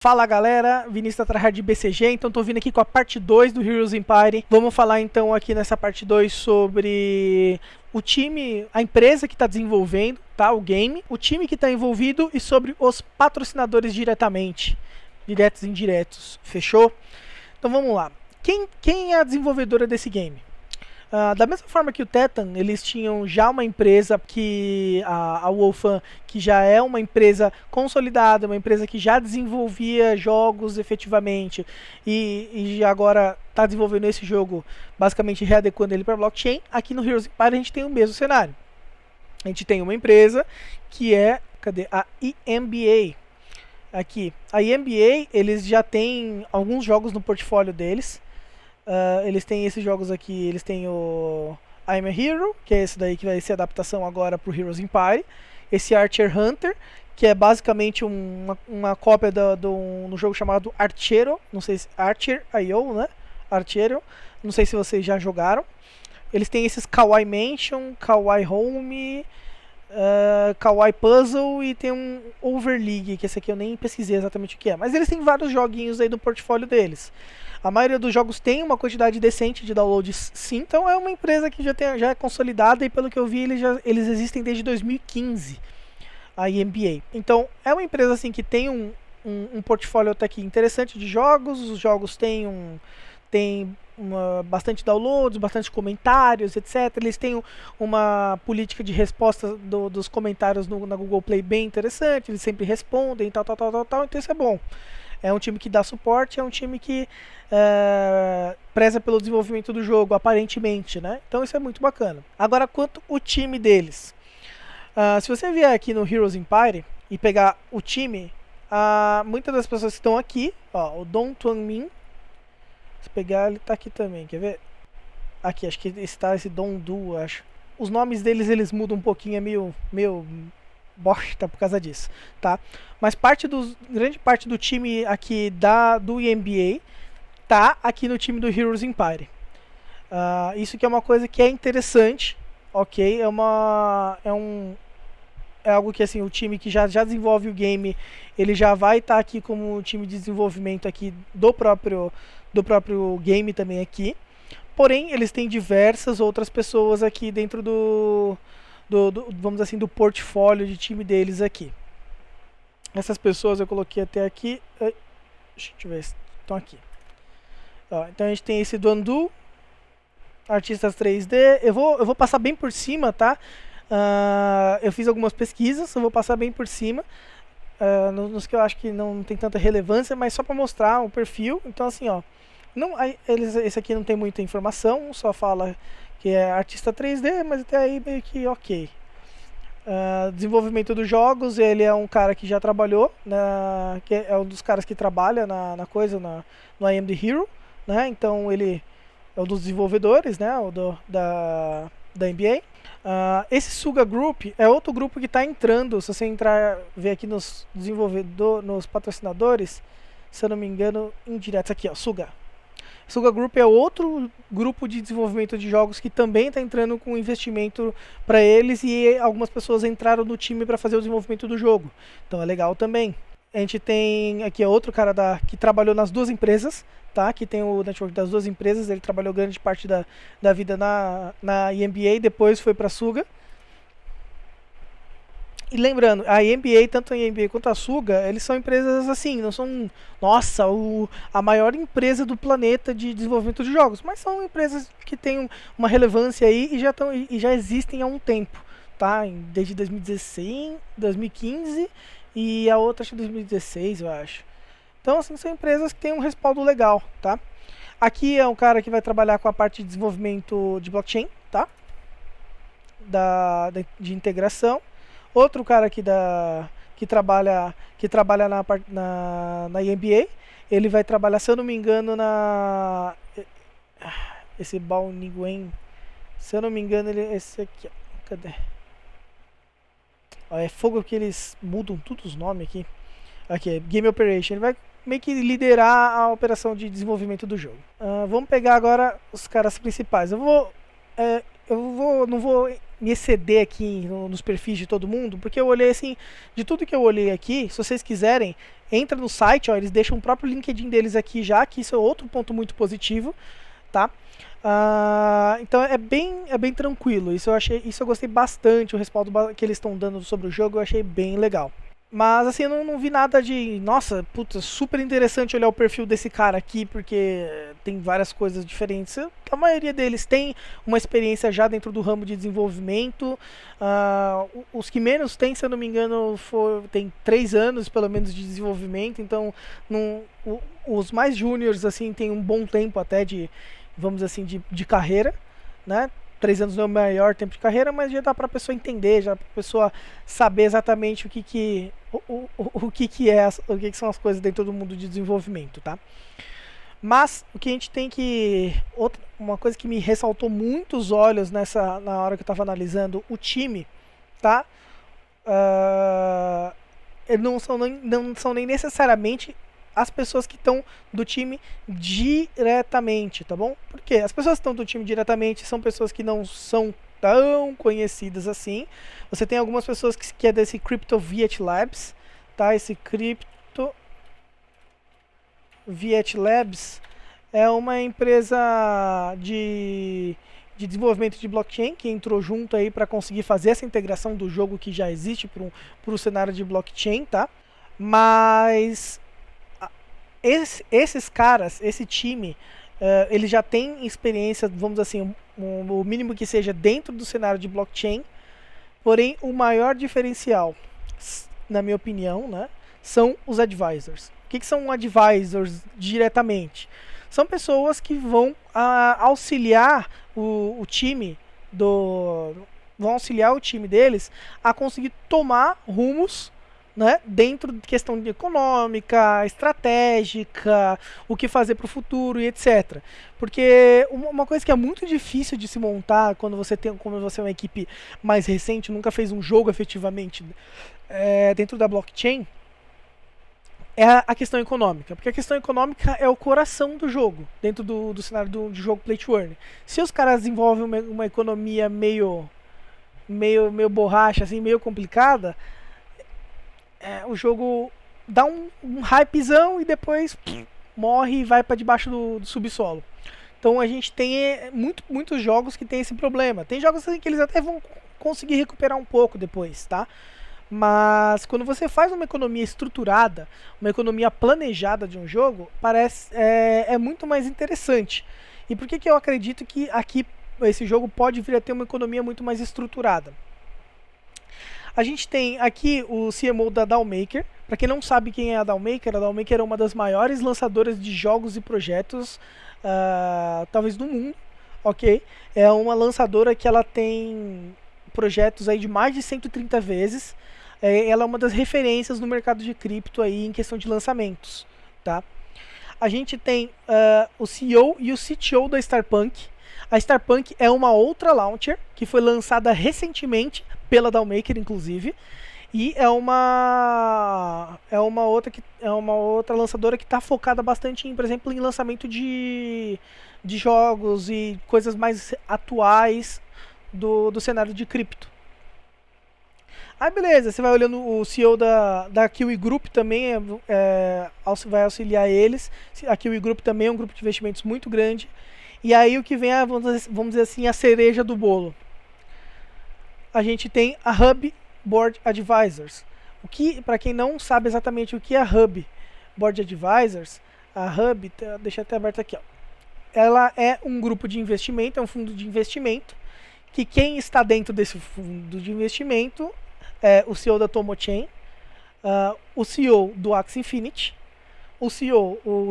Fala galera, Vinícius da Tryhard de BCG, então tô vindo aqui com a parte 2 do Heroes Empire. Vamos falar então aqui nessa parte 2 sobre o time, a empresa que está desenvolvendo, tá, o game, o time que está envolvido e sobre os patrocinadores diretos e indiretos, fechou? Então vamos lá, quem é a desenvolvedora desse game? Da mesma forma que o Tetan, eles tinham já uma empresa que a Wolfan, que já é uma empresa consolidada, uma empresa que já desenvolvia jogos efetivamente e agora está desenvolvendo esse jogo, basicamente readequando ele para blockchain. Aqui no Heroes Empire a gente tem o mesmo cenário. A gente tem uma empresa que é, cadê? A EMBA. Aqui, a EMBA, eles já têm alguns jogos no portfólio deles. Eles têm esses jogos aqui, eles têm o I'm a Hero, que é esse daí que vai ser a adaptação agora para o Heroes Empire. Esse Archer Hunter, que é basicamente uma cópia do jogo chamado Archero, não sei se Archer.io, né? Archero, não sei se vocês já jogaram. Eles têm esses Kawaii Mansion, Kawaii Home, Kawaii Puzzle e tem um Overleague, que esse aqui eu nem pesquisei exatamente o que é. Mas eles têm vários joguinhos aí no portfólio deles. A maioria dos jogos tem uma quantidade decente de downloads, sim, então é uma empresa que já é consolidada e pelo que eu vi eles existem desde 2015, a EMBA. Então é uma empresa assim que tem um portfólio até aqui interessante de jogos, os jogos têm bastante downloads, bastante comentários, etc. Eles têm uma política de resposta dos comentários na Google Play bem interessante, eles sempre respondem, tal, então isso é bom. É um time que dá suporte, é um time que preza pelo desenvolvimento do jogo, aparentemente, né? Então isso é muito bacana. Agora, quanto o time deles. Se você vier aqui no Heroes Empire e pegar o time, muitas das pessoas que estão aqui, ó, o Dong Tuan-min, se pegar, ele tá aqui também, quer ver? Aqui, acho que está esse Dong Du, acho. Os nomes deles, eles mudam um pouquinho, é meio bosta por causa disso, tá? Mas grande parte do time aqui do EMBA tá aqui no time do Heroes Empire. Isso que é uma coisa que é interessante, ok? É algo que assim, o time que já desenvolve o game, ele já vai estar aqui como time de desenvolvimento aqui do próprio game também aqui. Porém, eles têm diversas outras pessoas aqui dentro vamos dizer assim, do portfólio de time deles aqui. Essas pessoas eu coloquei até aqui. Deixa eu ver se estão aqui. Então a gente tem esse Duandu, artistas 3D. Eu vou passar bem por cima, tá? Eu fiz algumas pesquisas, eu vou passar bem por cima. Nos que eu acho que não tem tanta relevância, mas só para mostrar o perfil. Então assim, ó. Esse aqui não tem muita informação, só fala que é artista 3D, mas até aí meio que ok. Desenvolvimento dos jogos, ele é um cara que já trabalhou, que é um dos caras que trabalha no I Am The Hero, né? Então ele é um dos desenvolvedores, né? Da NBA. Esse Suga Group é outro grupo que está entrando, se você ver aqui nos patrocinadores, se eu não me engano, indiretos aqui, ó, Suga Group é outro grupo de desenvolvimento de jogos que também está entrando com investimento para eles e algumas pessoas entraram no time para fazer o desenvolvimento do jogo. Então é legal também. A gente tem aqui outro cara que trabalhou nas duas empresas, tá? Que tem o network das duas empresas. Ele trabalhou grande parte da vida na EMBA e depois foi para a Suga. E lembrando, a EMBA, tanto a EMBA quanto a Suga, eles são empresas assim, não são, nossa, a maior empresa do planeta de desenvolvimento de jogos, mas são empresas que têm uma relevância aí e já existem há um tempo, tá? Desde 2016, 2015 e a outra acho que 2016, eu acho. Então, assim, são empresas que têm um respaldo legal, tá? Aqui é um cara que vai trabalhar com a parte de desenvolvimento de blockchain, tá? De integração. Outro cara aqui que trabalha na EMBA, ele vai trabalhar, se eu não me engano, esse Bauniguen, se eu não me engano, esse aqui, ó, cadê? É fogo que eles mudam todos os nomes aqui. Aqui, Game Operation, ele vai meio que liderar a operação de desenvolvimento do jogo. Vamos pegar agora os caras principais. Eu não vou me exceder aqui nos perfis de todo mundo, porque eu olhei assim, de tudo que eu olhei aqui, se vocês quiserem, entra no site, ó, eles deixam o próprio LinkedIn deles aqui já, que isso é outro ponto muito positivo, tá? Então é bem tranquilo, isso eu gostei bastante, o respaldo que eles estão dando sobre o jogo eu achei bem legal. Mas assim, eu não vi nada de, nossa, puta, super interessante olhar o perfil desse cara aqui, porque tem várias coisas diferentes. A maioria deles tem uma experiência já dentro do ramo de desenvolvimento. Os que menos tem, se eu não me engano, tem 3 anos pelo menos de desenvolvimento. Então, os mais júniores assim tem um bom tempo até de, vamos dizer assim, de carreira, né? 3 anos não é o maior tempo de carreira, mas já dá para a pessoa entender, já para a pessoa saber exatamente o que são as coisas dentro do mundo de desenvolvimento, tá? Mas o que a gente tem que... uma coisa que me ressaltou muito os olhos na hora que eu estava analisando o time, tá? Não são nem necessariamente as pessoas que estão do time diretamente, tá bom? Porque as pessoas que estão do time diretamente são pessoas que não são tão conhecidas assim. Você tem algumas pessoas que é desse Crypto Viet Labs, tá? Esse Crypto Viet Labs é uma empresa de desenvolvimento de blockchain que entrou junto aí para conseguir fazer essa integração do jogo que já existe para o cenário de blockchain, tá? Mas esses caras, esse time, ele já tem experiência, vamos dizer assim, o mínimo que seja dentro do cenário de blockchain, porém o maior diferencial, na minha opinião, né, são os advisors. O que são advisors diretamente? São pessoas que vão auxiliar o time vão auxiliar o time deles a conseguir tomar rumos, né, dentro de questão de econômica, estratégica, o que fazer para o futuro e etc. Porque uma coisa que é muito difícil de se montar quando você é uma equipe mais recente, nunca fez um jogo efetivamente dentro da blockchain, é a questão econômica. Porque a questão econômica é o coração do jogo, dentro do cenário do jogo Play to Earn. Se os caras desenvolvem uma economia meio borracha, assim, meio complicada, o jogo dá um hypezão e depois morre e vai para debaixo do subsolo. Então a gente tem muitos jogos que tem esse problema. Tem jogos assim que eles até vão conseguir recuperar um pouco depois, tá? Mas quando você faz uma economia estruturada, uma economia planejada de um jogo, é muito mais interessante. E por que eu acredito que aqui esse jogo pode vir a ter uma economia muito mais estruturada? A gente tem aqui o CMO da DAOmaker. Para quem não sabe quem é a DAOmaker é uma das maiores lançadoras de jogos e projetos, talvez do mundo, ok? É uma lançadora que ela tem projetos aí de mais de 130 vezes. Ela é uma das referências no mercado de cripto aí em questão de lançamentos, tá? A gente tem o CEO e o CTO da Starpunk. A Starpunk é uma outra launcher que foi lançada recentemente pela DAOmaker, inclusive, e é uma outra lançadora que está focada bastante por exemplo, em lançamento de jogos e coisas mais atuais do cenário de cripto. Aí beleza, você vai olhando o CEO da Kiwi Group também vai auxiliar eles. A Kiwi Group também é um grupo de investimentos muito grande. E aí o que vem é, vamos dizer assim, a cereja do bolo. A gente tem a Hub Board Advisors. Para quem não sabe exatamente o que é a Hub Board Advisors, a Hub, deixa eu até aberto aqui, ó. Ela é um grupo de investimento, é um fundo de investimento, que quem está dentro desse fundo de investimento é o CEO da TomoChain, o CEO do Axie Infinity, o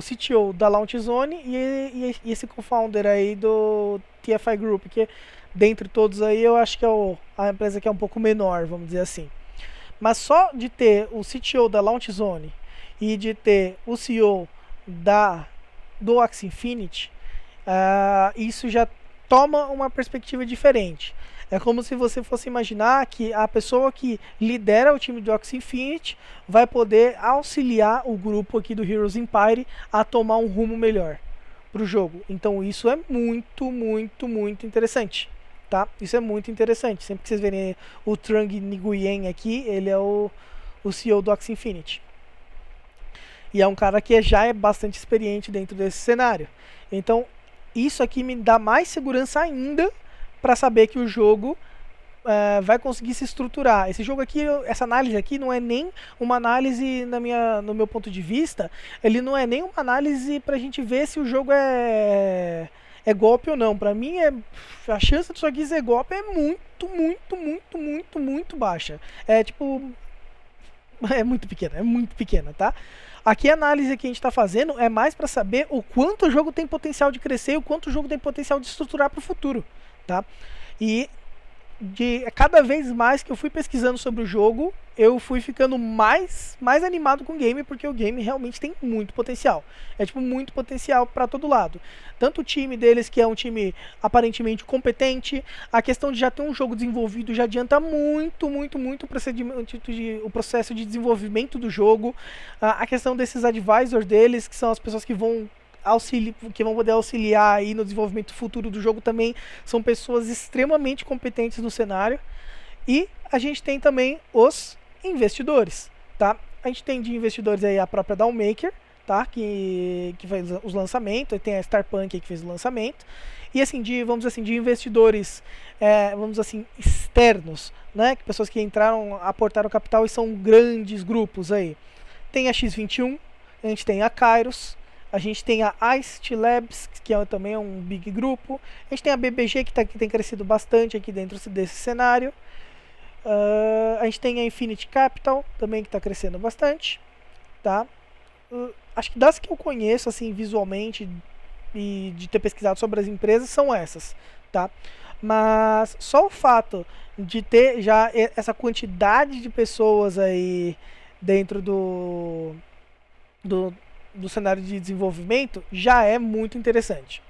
CTO da Launch Zone e esse co-founder aí do TFI Group, que dentre todos aí eu acho que é a empresa que é um pouco menor, vamos dizer assim. Mas só de ter o CTO da Launch Zone e de ter o CEO do Axie Infinity, isso já toma uma perspectiva diferente. É como se você fosse imaginar que a pessoa que lidera o time do Axie Infinity vai poder auxiliar o grupo aqui do Heroes Empire a tomar um rumo melhor para o jogo. Então isso é muito, muito, muito interessante, tá? Isso é muito interessante. Sempre que vocês verem o Trung Nguyen aqui, ele é o CEO do Axie Infinity. E é um cara que já é bastante experiente dentro desse cenário. Então, isso aqui me dá mais segurança ainda para saber que o jogo vai conseguir se estruturar. Esse jogo aqui, essa análise aqui não é nem uma análise no meu ponto de vista, ele não é nem uma análise pra gente ver se o jogo é golpe ou não. Pra mim, a chance disso aqui ser golpe é muito baixa. É tipo, é muito pequena, tá? Aqui a análise que a gente está fazendo é mais para saber o quanto o jogo tem potencial de crescer e o quanto o jogo tem potencial de estruturar para o futuro, tá? E cada vez mais que eu fui pesquisando sobre o jogo, eu fui ficando mais animado com o game, porque o game realmente tem muito potencial. É tipo muito potencial para todo lado. Tanto o time deles, que é um time aparentemente competente, a questão de já ter um jogo desenvolvido já adianta muito o processo de desenvolvimento do jogo. A questão desses advisors deles, que são as pessoas que vão poder auxiliar aí no desenvolvimento futuro do jogo, também são pessoas extremamente competentes no cenário. E a gente tem também os investidores, tá? A gente tem de investidores aí a própria Downmaker, tá? Que fez os lançamentos, tem a Starpunk que fez o lançamento. E assim, vamos dizer assim, de investidores, vamos dizer assim, externos, né? Que pessoas que entraram, aportaram capital e são grandes grupos aí. Tem a X21, a gente tem a Kairos, a gente tem a Iced Labs, que também é um big grupo. A gente tem a BBG, que tem crescido bastante aqui dentro desse cenário. A gente tem a Infinity Capital, também que está crescendo bastante. Tá? Acho que das que eu conheço assim, visualmente e de ter pesquisado sobre as empresas, são essas. Tá? Mas só o fato de ter já essa quantidade de pessoas aí dentro do cenário de desenvolvimento já é muito interessante.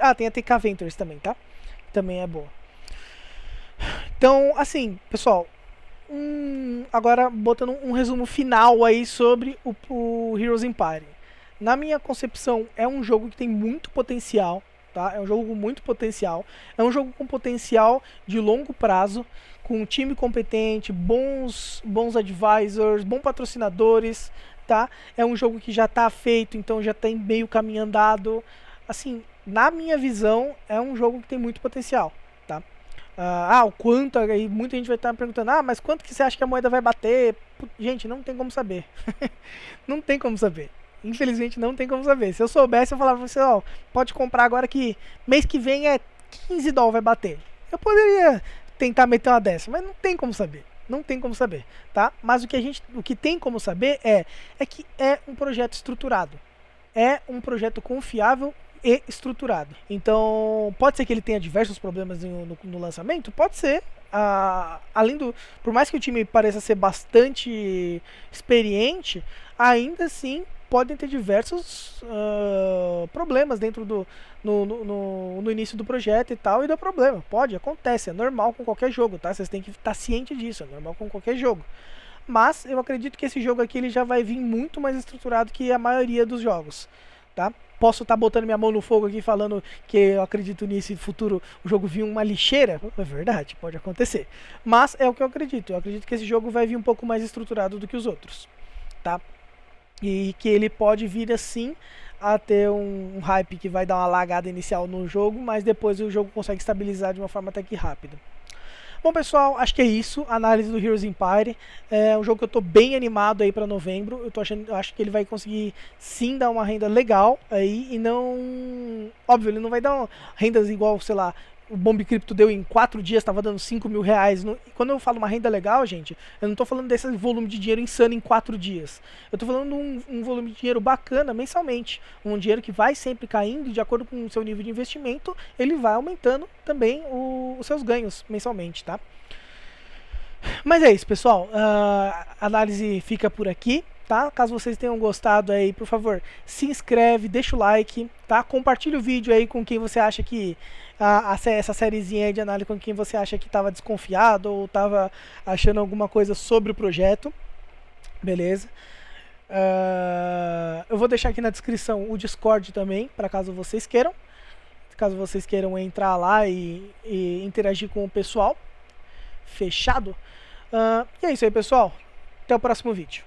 Ah, tem a TK Ventures também, tá? Também é boa. Então, assim, pessoal, agora botando um resumo final aí sobre o Heroes Empire. Na minha concepção, é um jogo que tem muito potencial, tá? É um jogo com muito potencial. É um jogo com potencial de longo prazo, com um time competente, bons advisors, bons patrocinadores, tá? É um jogo que já está feito, então já tem meio caminho andado. Assim, na minha visão, é um jogo que tem muito potencial, tá? O quanto, aí muita gente vai estar me perguntando, mas quanto que você acha que a moeda vai bater? Gente, não tem como saber. Não tem como saber. Infelizmente não tem como saber. Se eu soubesse, eu falava pra você, pode comprar agora que mês que vem é 15 dólares vai bater. Eu poderia tentar meter uma dessa, mas não tem como saber. Não tem como saber, tá? Mas o que tem como saber é que é um projeto estruturado. É um projeto confiável e estruturado. Então, pode ser que ele tenha diversos problemas no lançamento? Pode ser. Por mais que o time pareça ser bastante experiente, ainda assim podem ter diversos problemas dentro no início do projeto e tal, e dá problema. Acontece, é normal com qualquer jogo, tá? Vocês têm que estar ciente disso, é normal com qualquer jogo. Mas eu acredito que esse jogo aqui ele já vai vir muito mais estruturado que a maioria dos jogos, tá? Posso estar botando minha mão no fogo aqui falando que eu acredito nisso e no futuro o jogo vir uma lixeira. É verdade, pode acontecer. Mas é o que eu acredito. Eu acredito que esse jogo vai vir um pouco mais estruturado do que os outros, tá? E que ele pode vir assim a ter um hype que vai dar uma lagada inicial no jogo, mas depois o jogo consegue estabilizar de uma forma até que rápida. Bom, pessoal, acho que é isso. Análise do Heroes Empire. É um jogo que eu tô bem animado aí para novembro. Eu acho que ele vai conseguir sim dar uma renda legal aí e não... Óbvio, ele não vai dar rendas igual, sei lá, o Bomb Crypto deu em 4 dias, estava dando 5 mil reais. Quando eu falo uma renda legal, gente, eu não estou falando desse volume de dinheiro insano em 4 dias. Eu estou falando um volume de dinheiro bacana mensalmente. Um dinheiro que vai sempre caindo e de acordo com o seu nível de investimento, ele vai aumentando também os seus ganhos mensalmente, tá? Mas é isso, pessoal. A análise fica por aqui. Tá? Caso vocês tenham gostado aí, por favor, se inscreve, deixa o like, tá? Compartilha o vídeo aí com quem você acha que essa sériezinha de análise, com quem você acha que estava desconfiado ou estava achando alguma coisa sobre o projeto, beleza? Eu vou deixar aqui na descrição o Discord também, para caso vocês queiram. caso vocês queiram entrar lá e interagir com o pessoal. Fechado? E é isso aí, pessoal. Até o próximo vídeo.